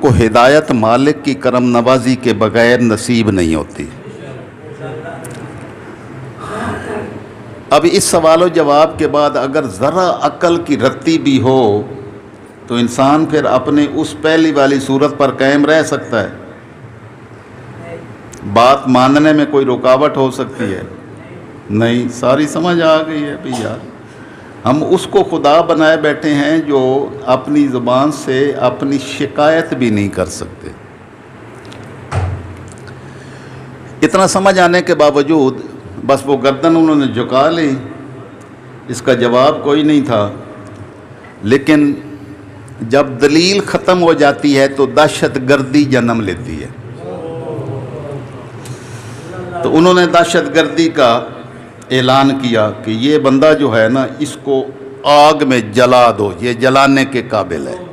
کو ہدایت مالک کی کرم نوازی کے بغیر نصیب نہیں ہوتی۔ اب اس سوال و جواب کے بعد اگر ذرا عقل کی رتی بھی ہو تو انسان پھر اپنے اس پہلی والی صورت پر قائم رہ سکتا ہے؟ بات ماننے میں کوئی رکاوٹ ہو سکتی ہے؟ نہیں، ساری سمجھ آ گئی ہے بھی یار، ہم اس کو خدا بنائے بیٹھے ہیں جو اپنی زبان سے اپنی شکایت بھی نہیں کر سکتے۔ اتنا سمجھ آنے کے باوجود بس وہ گردن انہوں نے جھکا لی، اس کا جواب کوئی نہیں تھا۔ لیکن جب دلیل ختم ہو جاتی ہے تو دہشت گردی جنم لیتی ہے۔ تو انہوں نے دہشت گردی کا اعلان کیا کہ یہ بندہ جو ہے نا، اس کو آگ میں جلا دو، یہ جلانے کے قابل ہے۔